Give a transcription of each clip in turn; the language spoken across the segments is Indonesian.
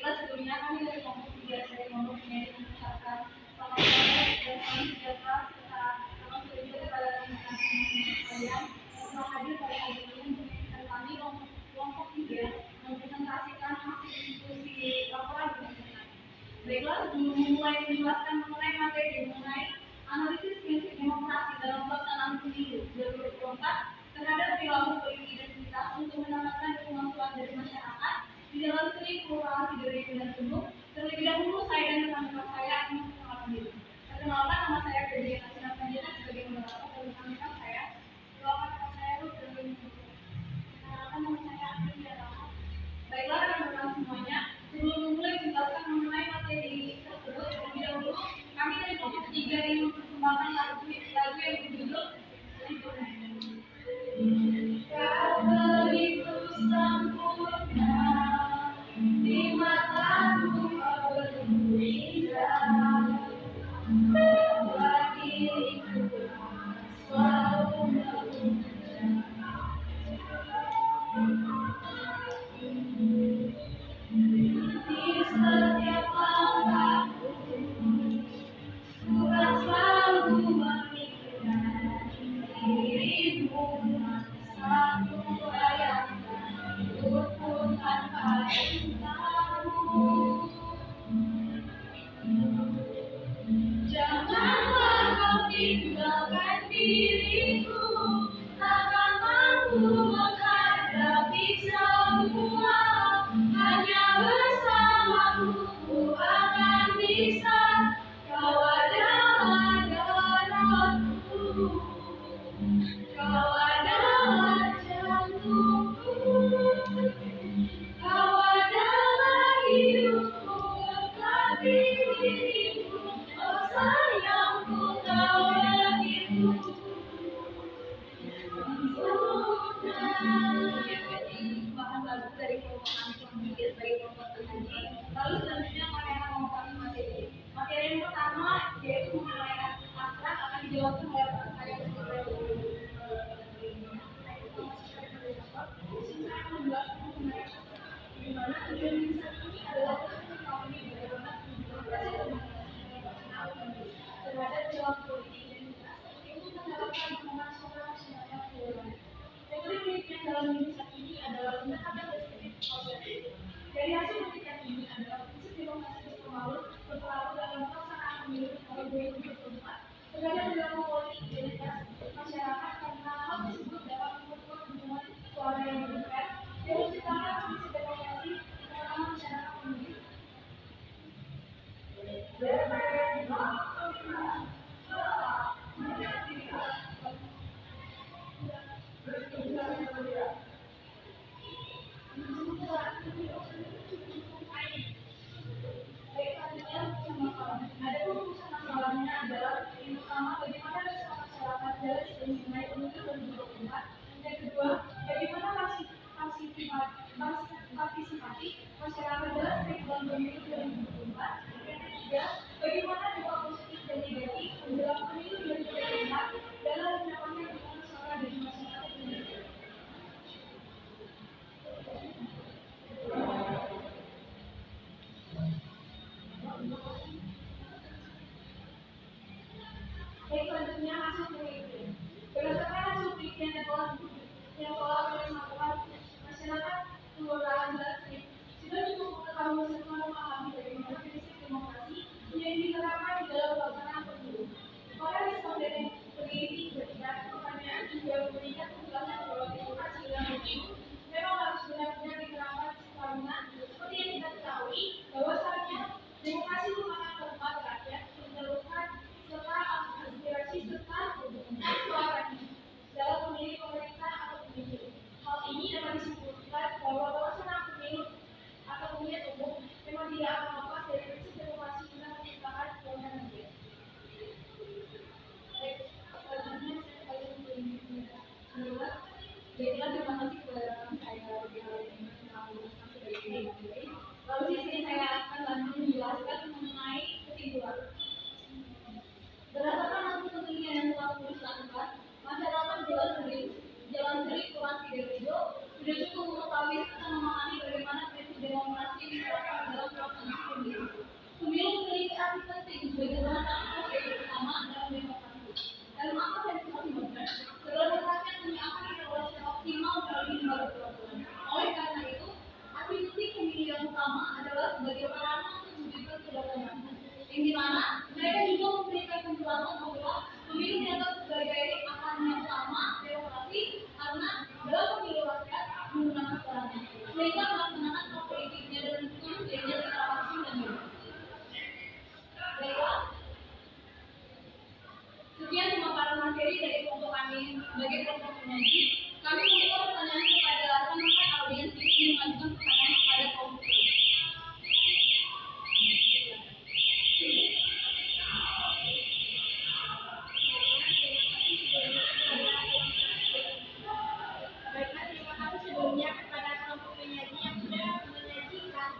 Baiklah, sebelumnya kami dari kelompok 3 dari kelompok pendidik mengucapkan selamat sore dan salam sejahtera serta salam sejahtera kepada teman-teman sekalian yang telah hadir pada hari ini untuk mengikuti kami kelompok 3 mempresentasikan hasil diskusi laporan berikutnya. Baiklah, sebelum memulai menjelaskan mengenai materi mengenai analisis prinsip demokrasi dalam pelaksanaan pemilu 2024 terhadap perilaku politik identitas untuk mendapatkan dukungan suara dari masyarakat di dalam studi kelurahan Sidoarjo dan Gunung. Terlebih dahulu saya dan teman-teman saya akan memperkenalkan diri. Perkenalkan, nama saya Febri Nasina Panjaitan sebagai moderator dan rekan saya. Perkenalkan, nama saya Ruth dan perkenalkan, nama saya Andri Yaraha. Baiklah rekan-rekan semuanya, sebelum memulai menjelaskan mengenai materi tersebut, terlebih dahulu kami dari kelompok 3 ingin mempersembahkan lagu yang berjudul Kau begitu sempurna di mataku, kau berindah buat diriku selalu memuja. Di setiap langkahku, ku kan selalu memikirkan dirimu. Satu bayangkan hidupku tanpa cintamu. Janganlah kau tinggalkan diriku, takkan mampu menghadapi semua. Hanya bersamamu ku akan bisa. Kau adalah doronganku, kau adalah jantungku, kau adalah hidupku, lekat diriku. Oh sayangku, kau begitu bahan lagu dari kelompok kami sebagai kelompok terhaji. Lalu selanjutnya mereka mau kami materi. Materi yang pertama yaitu mengenai abstrak akan dijelaskan oleh saya sebagai menjelaskan mengenai di mana tujuan riset ini adalah untuk kami bagaimana terhadap perilaku politik identitas untuk mendapatkan dukungan suara sebanyak keluarga. Teori penelitian dalam riset ini adalah pendekatan deskriptif objektif. Dari hasil penelitian ini adalah prinsip demokrasi berpengaruh dalam pelaksanaan pemilu tahun 2024 terhadap perilaku politik identitas masyarakat karena hal tersebut dapat memperkuat dukungan suara yang diberikan dan menciptakan prinsip demokrasi terutama masyarakat pemilih. Ada rumusan masalahnya adalah yang pertama bagaimana respon masyarakat dalam mengenai pemilu 2024. Yang kedua, bagaimana partisipasi masyarakat dalam kehidupan pemilu 2024. Yang ketiga, bagaimana dampak positif dan negatif menjelang pemilu 2024 dalam mendapatkan dukungan suara dari masyarakat Indonesia. Baik, selanjutnya hasil penelitian. Berdasarkan hasil penelitian yang telah dilakukan masyarakat kelurahan Dasri, sudah cukup mengetahui serta memahami bagaimana prinsip demokrasi yang diterapkan di dalam pelaksanaan pemilu. Para responden yang peneliti berikan pertanyaan juga memberikan penjelasan bahwa demokrasi dalam pemilu memang harus benar-benar diterapkan secara seperti yang kita ketahui bahwasanya demokrasi merupakan tempat rakyat menyalurkan serta aspirasi serta suaranya dalam memilih pemerintah atau pemimpin. Hal ini dapat disimpulkan bahwa pelaksanaan pemilu atau pemilihan umum memang tidak akan lepas dari prinsip demokrasi guna menciptakan kewenangan rakyat. Baik, selanjutnya saya kembali mengulas. Baiklah, terima kasih kepada rekan saya di hal ini dari ini. Lalu di sini saya akan lanjut menjelaskan mengenai kesimpulan. Berdasarkan hasil penelitian yang telah dilakukan, masyarakat Jalan Seri Kelurahan Sidoarjo sudah cukup mengetahui serta memahami bagaimana prinsip demokrasi diterapkan dalam Begitu sama sebagai utama dalam demokrasi. Dalam apa saya demokrasi? Segala sesuatu yang kami akan dievaluasi optimal dalam lembaga perwakilan. Oleh karena itu, atribusi pemilih yang utama adalah sebagai sarana untuk mewujudkan kedaulatan. Yang dimana mereka juga memberikan penjelasan bahwa pemilu dianggap sebagai akan yang utama demokrasi karena dalam pemilu rakyat menggunakan suaranya, sehingga melaksanakan hak politiknya dan itu menjadi secara langsung dan bebas. Baiklah, sekian pemaparan materi dari kelompok kami sebagai kelompok penyaji. Kami membuka pertanyaan kepada rekan-rekan audiens yang ingin mengajukan pertanyaan kepada kelompok ini. Baiklah, terima kasih sebelumnya kepada kelompok penyaji yang sudah menyajikan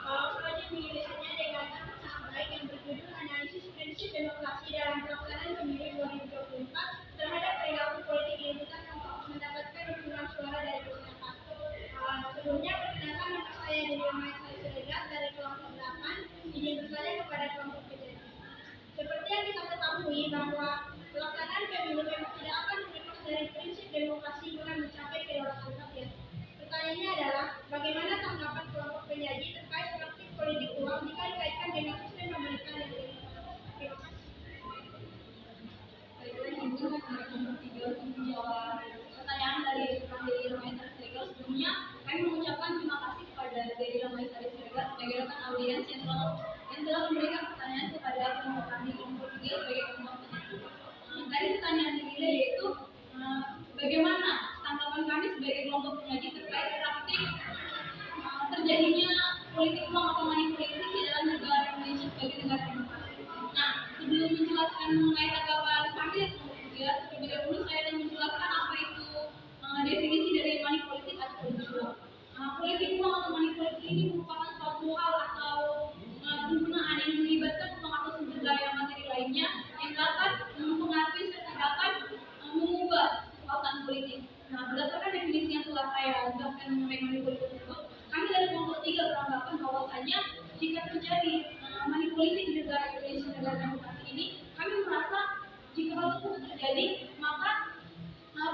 proyek penelitiannya dengan sangat baik yang berjudul Analisis Prinsip Demokrasi dalam Pelaksanaan Pemilu 2024 terhadap perilaku politik di Indonesia untuk mendapatkan dukungan suara dari masyarakat. Sebelumnya perkenalkan nama saya Deni Maisal Siregar dari kelompok 8. Izin bertanya kepada kelompok penyaji. Seperti yang kita ketahui bahwa pelaksanaan pemilu memang tidak akan terlepas dari prinsip demokrasi guna mencapai kedaulatan rakyat. Pertanyaannya adalah, bagaimana tanggapan kelompok penyaji terkait praktik politik uang jika dikaitkan dengan sistem pemerintahan yang terlibat? Terima kasih. Baiklah, izin dari kelompok 3 untuk menjawab pertanyaan dari Deni Ramaisari Siregar. Sebelumnya, kami mengucapkan terima kasih kepada Deni Ramaisari Siregar sebagai rekan audiens yang telah memberikan pertanyaan kepada kelompok kami kelompok 3 sebagai kelompok penyaji. Tadi pertanyaan dinilai yaitu bagaimana tanggapan kami sebagai kelompok penyaji terkait praktik terjadinya politik uang atau money politik di dalam negara Indonesia sebagai negara demokrasi. Nah, sebelum menjelaskan mengenai tanggapan kami dari kelompok 3, terlebih dahulu saya akan menjelaskan apa itu definisi dari money politik atau politik uang. Politik uang atau money politik ini merupakan suatu hal atau penggunaan yang melibatkan uang atau sumber daya materi lainnya yang dapat mempengaruhi serta dapat mengubah kekuasaan politik. Nah, berdasarkan definisi yang telah saya jelaskan mengenai money politik tersebut, kami dari kelompok 3 beranggapan bahwasanya jika terjadi money politik di negara Indonesia, negara demokrasi ini, kami merasa jika hal tersebut terjadi, maka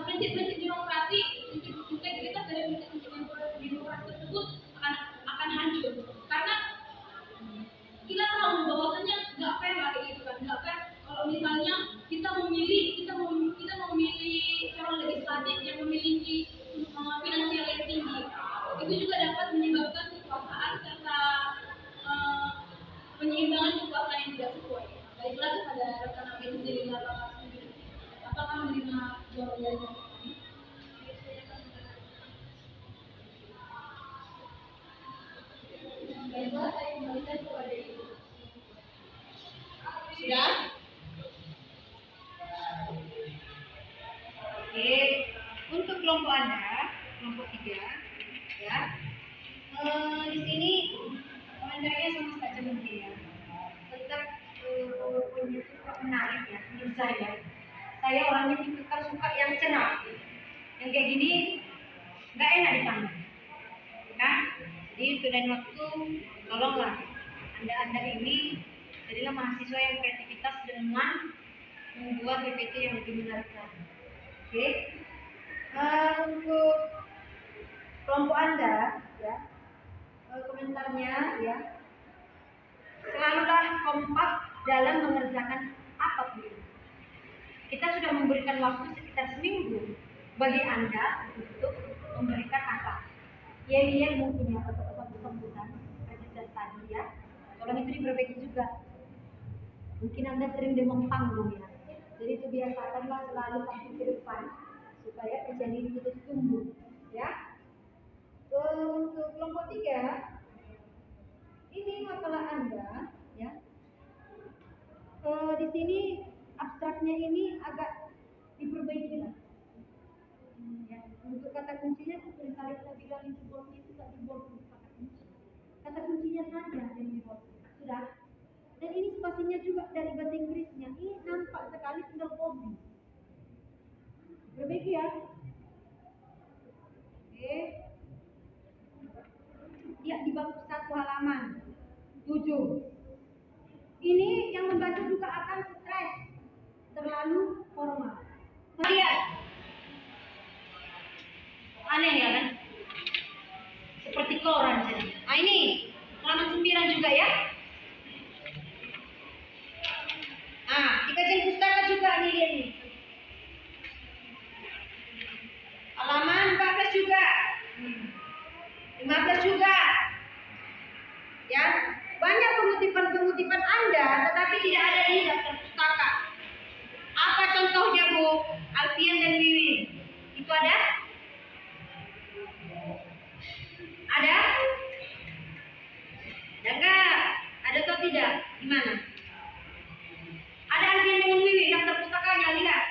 prinsip-prinsip demokrasi, integritas dari prinsip-prinsip demokrasi tersebut akan hancur. Karena kita tahu bahwasanya nggak fair lah kayak gitu kan, nggak fair kalau misalnya kita memilih calon legislatif yang memiliki finansial yang tinggi, itu juga dapat menyebabkan kekuasaan serta penyeimbangan kekuasaan yang tidak sesuai. Baiklah kepada rekan kami sendiri sendiri, apakah menerima jawaban dari kami? Baiklah, saya kembalikan kepada Ibu. Sudah? Oke, untuk kelompok Anda, kelompok 3, ya. Di sini komentarnya sama saja mungkin ya. Tetap itu menarik ya menurut saya. Saya orangnya tipikal suka yang cerah. Yang kayak gini nggak enak dipandang. Nah, jadi untuk lain waktu tolonglah Anda ini jadilah mahasiswa yang kreativitas dengan membuat PPT yang lebih menarik lagi. Oke. Untuk kelompok Anda ya, komentarnya ya, selalulah kompak dalam mengerjakan apapun. Kita sudah memberikan waktu sekitar seminggu bagi Anda untuk memberikan apa? Yel mungkin ya, atau sambutan ajudan tadi ya. Tolong itu diperbaiki juga. Mungkin Anda sering demam panggung ya. Jadi itu biasakanlah selalu tampil ke depan supaya terjadi itu tumbuh ya. Untuk kelompok 3, ini makalah Anda ya. Di sini abstraknya ini agak diperbaiki lah. Ya, untuk kata kuncinya seperti tadi saya bilang di bawah itu tak dibuat kata kunci. Kata kuncinya saja yang dibuat. Sudah. Dan ini spasinya juga dari bahasa Inggrisnya. Ini nampak sekali tinggal hobi. Perbaiki ya. Oke. Ya, di bab 1 halaman 7. Ini yang membantu juga akan stres, terlalu formal. Lihat, aneh ya kan? Seperti koran saja. Nah ini halaman 9 juga ya. Nah, di kajian pustaka juga nih lihat nih. Halaman 14 juga. 15 juga. Ya, banyak pengutipan Anda tetapi tidak ada di daftar pustaka. Apa contohnya, Bu? Alfian dan Wiwin. Itu ada? Ada? Ada enggak? Ada atau tidak? Gimana? Ada Alfian dengan Wiwin daftar pustakanya, lihat.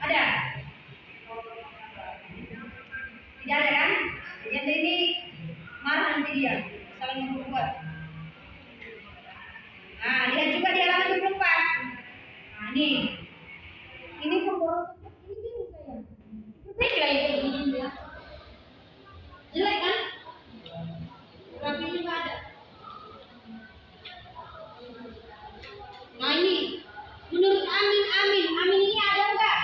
Ada? Tidak ada kan? Jadi ini marah nanti dia, saling membuat. Nah, lihat juga di halaman 24. Nah, ini pemborosan. Ini bingung saya. Ini kayak gini ya. Jelek kan? Tapi juga ada. Nah ini, menurut Amin ini ada enggak?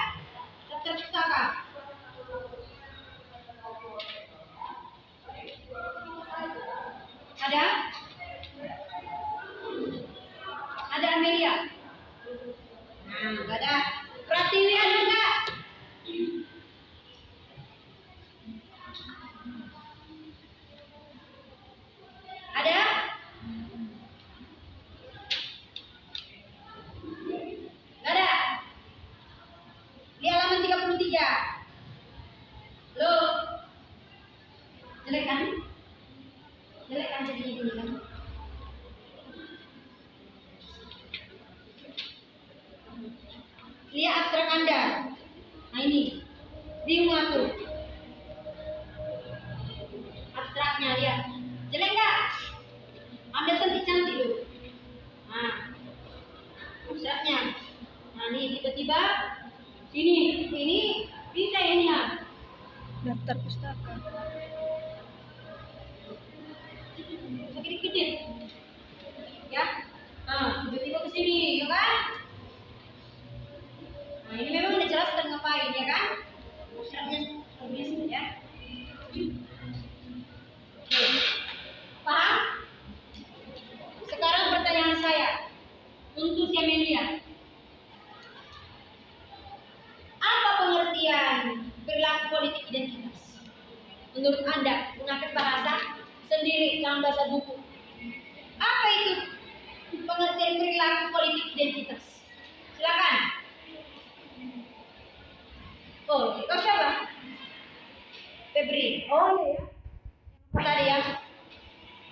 Daftar pustaka. Ada? Ada Amelia? Nah, enggak ada. Pratiwi ada enggak? Ada? Enggak ada. Di halaman 33. Loh. Jelek kan? Jelek kan jadi gini kan? Lihat abstrak Anda. Nah ini. Bingung aku. Abstraknya lihat. Jelek enggak? Anda cantik-cantik loh. Nah. Abstraknya. Nah ini tiba-tiba ini bisa ini ya. Daftar pustaka. Sedikit-sedikit. Ya. Nah, tiba-tiba ke sini, ya kan? Nah, ini memang udah jelas dan ngapain, ya kan? Abstraknya biasa ya. Oke. Paham? Sekarang pertanyaan saya untuk Amelia. Apa pengertian perilaku politik identitas? Menurut Anda, mengangkat bahasa sendiri dalam bahasa buku. Apa itu pengertian perilaku politik identitas? Silakan. Oh, kau siapa? Febri. Oh iya ya. Tadi ya.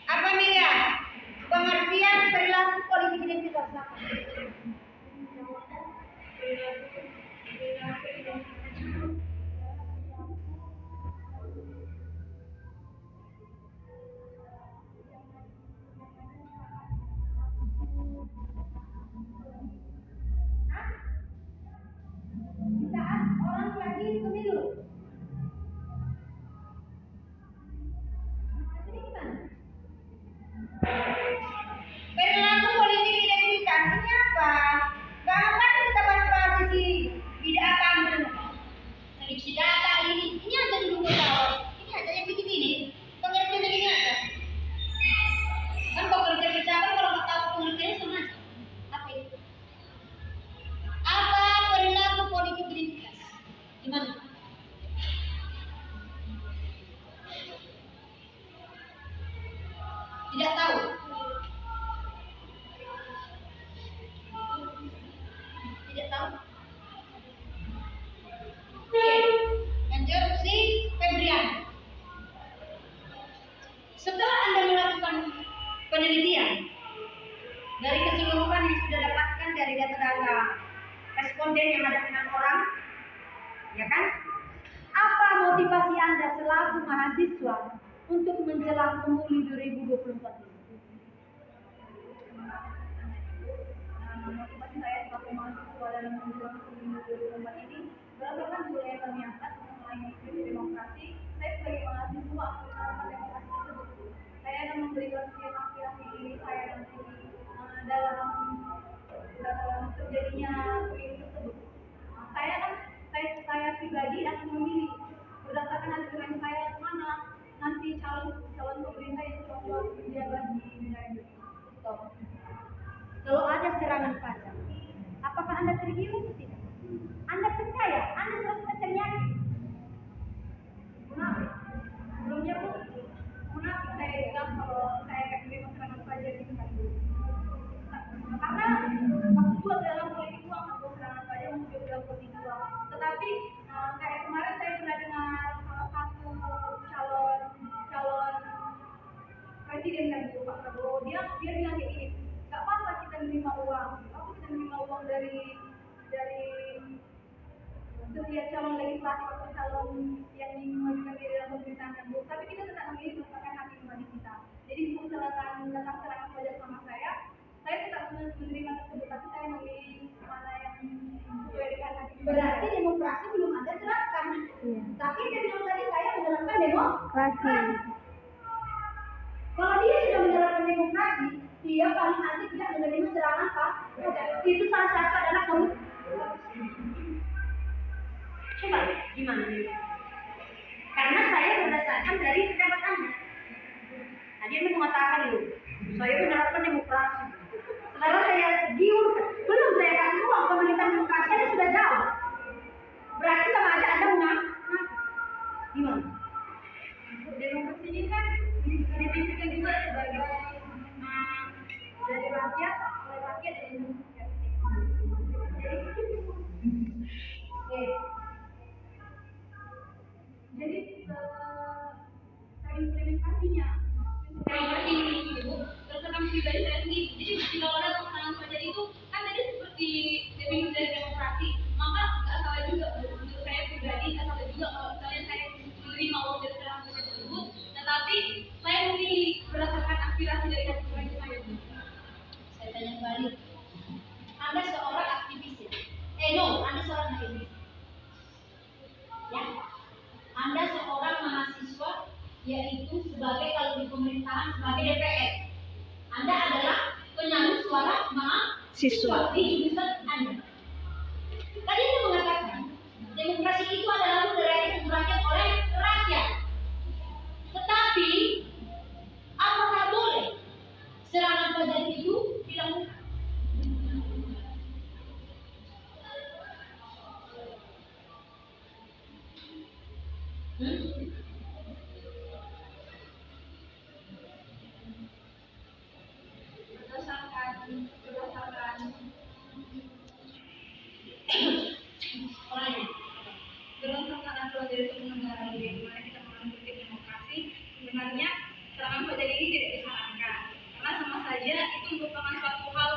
Apa Amelia? Pengertian perilaku politik identitas apa? Di saat orang lagi pemilu. Ini gimana? Perilaku politik identitas ini apa? Gak akan kita bahas-bahas di bidang apa gitu. Seleksi data ini aja dulu tahu. Ini aja yang begini. Pengertian ini aja. Kan kalau kerja kan kalau nggak tahu pengertiannya sama aja. Apa itu? Apa perilaku politik identitas? Gimana? Tidak tahu. Tidak tahu. Oke, lanjut si Febrian. Setelah Anda melakukan penelitian dari keseluruhan yang sudah dapatkan dari data-data responden yang ada 6 orang, ya kan? Apa motivasi Anda selaku mahasiswa untuk menjelang pemilu 2024 ini? Motivasi saya selaku mahasiswa dalam menjelang pemilu 2024 ini berdasarkan budaya kami angkat mengenai demokrasi. Saya sebagai mahasiswa demokrasi tersebut, saya akan memberikan aspirasi terjadinya pemilu tersebut. Saya pribadi akan memilih berdasarkan aturan saya mana nanti calon pemerintah yang cocok menjabat di negara ini. Stop. Kalau ada serangan pajak, apakah Anda tergiur atau tidak? Anda percaya? Anda 100% yakin? Munafik. Sebelumnya pun munafik saya bilang kalau saya akan menerima serangan pajak itu kan. Karena maksud gua dalam politik uang, atau serangan pajak maksud dalam politik uang. Tetapi kayak kemarin saya pernah dengar salah satu calon presiden kan itu Pak Prabowo, dia bilang kayak gini, nggak apa-apa kita menerima uang, apa kita menerima uang dari setiap calon legislatif atau calon yang dimajukan di dalam pemerintahan Bu, tapi kita tetap memilih berdasarkan hati nurani kita. Jadi misalkan datang serangan pajak sama saya tetap menerima tersebut, tapi saya memilih mana yang sesuai dengan hati. Berarti demokrasi belum ada terapkan. Tapi dia bilang tadi saya menerapkan demokrasi. Kalau dia sudah menerapkan demokrasi, dia paling nanti tidak menerima serangan pajak. Itu salah satu adalah korupsi. Coba gimana? Karena saya berdasarkan dari pendapat Anda. Tadi Anda mengatakan loh, saya menerapkan demokrasi. Setelah saya giur, belum saya kasih uang pemerintah demokrasi, Anda sudah jawab. Berarti sama aja Anda mengaku. Gimana? Demokrasi ini kan didefinisikan juga sebagai dari rakyat, oleh rakyat dan Indonesia. Jadi implementasinya seperti ini, berdasarkan pribadi saya sendiri. Jadi jika orang tentang pajak itu kan tadi seperti definisi dari demokrasi, maka nggak salah juga menurut saya pribadi, nggak salah juga kalau misalnya saya menerima uang dari serangan pajak tersebut, tetapi saya memilih berdasarkan aspirasi dari hati nurani saya. Saya tanya balik, Anda seorang aktivis ya? Anda seorang aktivis. Ya, Anda seorang mahasiswa, yaitu sebagai kalau di pemerintahan sebagai DPR. Anda adalah penyalur suara mahasiswa di jurusan Anda. Tadi Anda mengatakan demokrasi itu adalah dari rakyat oleh rakyat. Tetapi apakah boleh serangan pajak itu dilakukan? Berdasarkan aturan dari penyelenggaraan di mana kita mengambil demokrasi, sebenarnya serangan pajak ini tidak disarankan karena sama saja itu merupakan suatu hal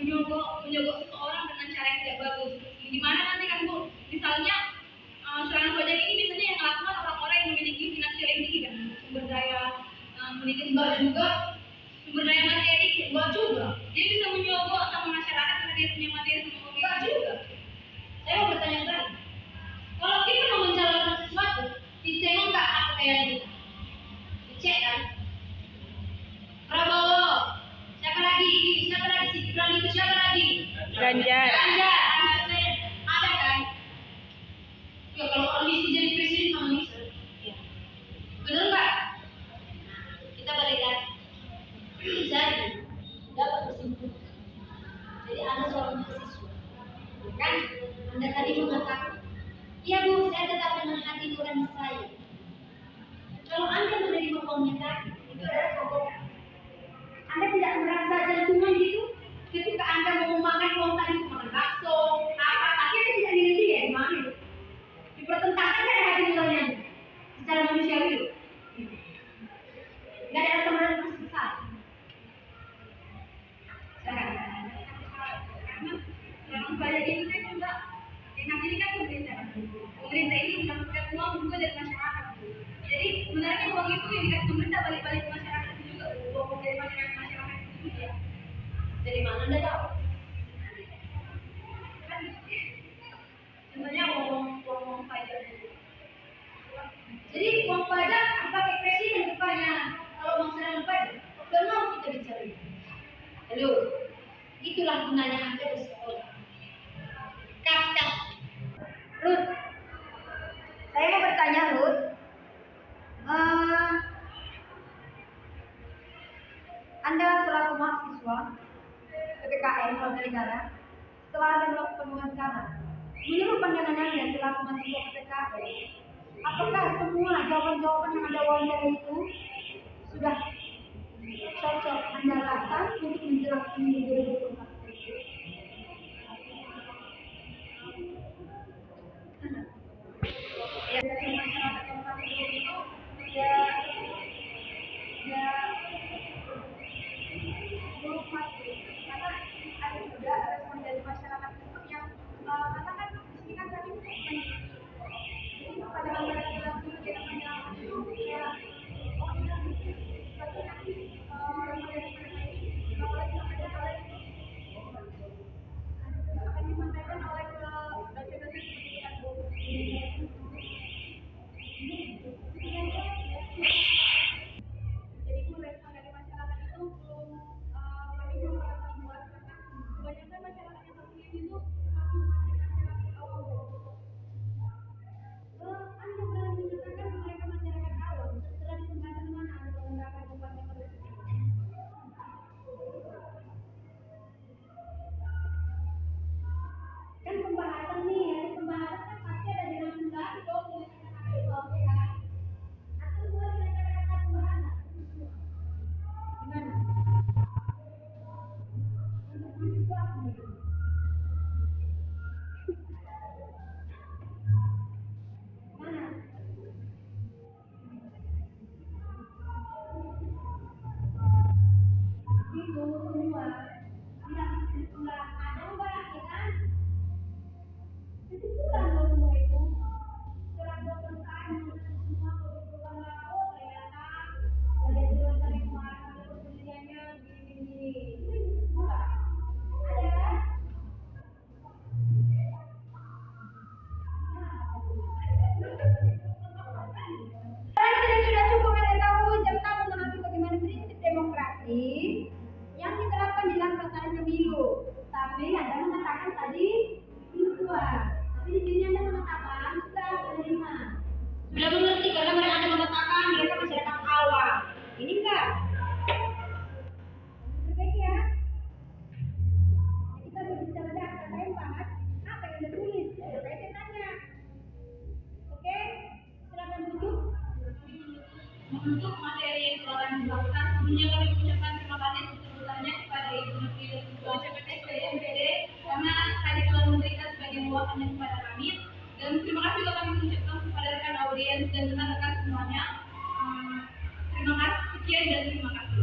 menyogok seseorang dengan cara yang tidak bagus. Dimana nanti kan Bu, misalnya serangan pajak ini biasanya yang melakukan orang-orang yang memiliki finansial yang tinggi kan, sumber daya memiliki sumber daya materi, enggak juga. Dia bisa menyogok sama masyarakat karena dia punya materi sama mobil. Enggak juga. Saya mau bertanya lagi. Kalau kita mau mencalonkan sesuatu, ditengok nggak apa kayak gitu? Dicek kan? Prabowo, siapa lagi? Si Gibran itu siapa lagi? Ganjar. Ada kan? Ya kalau ambisi jadi presiden sama bisa. Benar nggak? Kita balik lagi. Jadi dapat kesimpulan. Jadi Anda seorang mahasiswa, kan? Anda tadi mengatakan, iya Bu, saya tetap dengan hati nurani saya. Kalau Anda menerima uangnya tadi, itu adalah sokongan. Anda tidak merasa jantungan gitu? Ketika Anda mau makan uang tadi, makan bakso, apa, akhirnya tidak milih ya di mana itu? Dipertentangkan ada hati nurani Anda secara manusiawi itu. Tidak ada rasa merasa besar. Karena serangan pajak itu kan juga yang nanti ini kan pemerintah ini mendapatkan uang juga dari masyarakat. Jadi sebenarnya uang itu yang dikasih pemerintah balik-balik ke masyarakat itu juga uang dari masyarakat itu juga. Dari mana Anda tahu? Kan sebenarnya uang pajak. Jadi uang pajak dipakai presiden bukannya kalau uang serangan pajak. Kalau mau kita bicara. Halo. Kita Itulah gunanya Anda bersekolah. Kata Ruth, saya mau bertanya Ruth, Anda selaku mahasiswa PPKN Warga Negara, setelah Anda melakukan wawancara, menurut pandangan Anda selaku mahasiswa PPKN, apakah semua jawaban-jawaban yang Anda wawancara itu sudah cocok Anda rasa untuk menjelang pemilu 2024? Ya, dari masyarakat yang kami itu ya belum pasti, karena ada juga respon dari masyarakat itu yang karena kan di sini kan kami jadi pada masyarakat itu yang namanya itu ya oh iya berarti nanti dari mereka ini akan disampaikan oleh ke dosen-dosen pendidikan Bu. Jadi Bu, respon dari masyarakat itu belum kami belum merasa puas karena kebanyakan masyarakat yang kami itu masih masyarakat awam. Anda berani menyatakan mereka masyarakat awam setelah di kesempatan mana Anda menggunakan tempatnya mereka? Kan pembahasan nih, ada pembahasan kan pasti ada di langsung tadi dong dengan kata-kata itu, oke kan? Atau semua dengan kata-kata pembahasan? Gimana? Untuk mahasiswa apa nih? Mana? Itu semua bilang kesimpulan ada enggak ya kan? Kesimpulan loh semua itu. Setelah buat selesai menurut semua kesimpulan lah, oh ternyata dari hasil dari kemarin hasil penelitiannya gini. Itu kesimpulan. Ada. Kalian sudah cukup mengetahui tentang memahami bagaimana prinsip demokrasi yang diterapkan di dalam pelaksanaan pemilu. Tapi Anda mengatakan tadi belum puas. Tapi di sini Anda mengatakan sudah menerima. Sudah mengerti karena mereka Anda mengatakan mereka masyarakat awam. Ini enggak. Perbaiki ya. Kita berbicara data, saya bahas apa yang Anda tulis. Saya tanya. Oke? Silakan duduk. Untuk materi yang telah dilakukan, sebelumnya kami mengucapkan terima kasih sebesar-besarnya kepada Ibu Menteri Ketua CPT BNPB karena tadi telah memberikan sebagian wawasannya kepada kami. Dan terima kasih juga kami mengucapkan kepada rekan audiens dan rekan-rekan semuanya. Terima kasih, sekian dan terima kasih.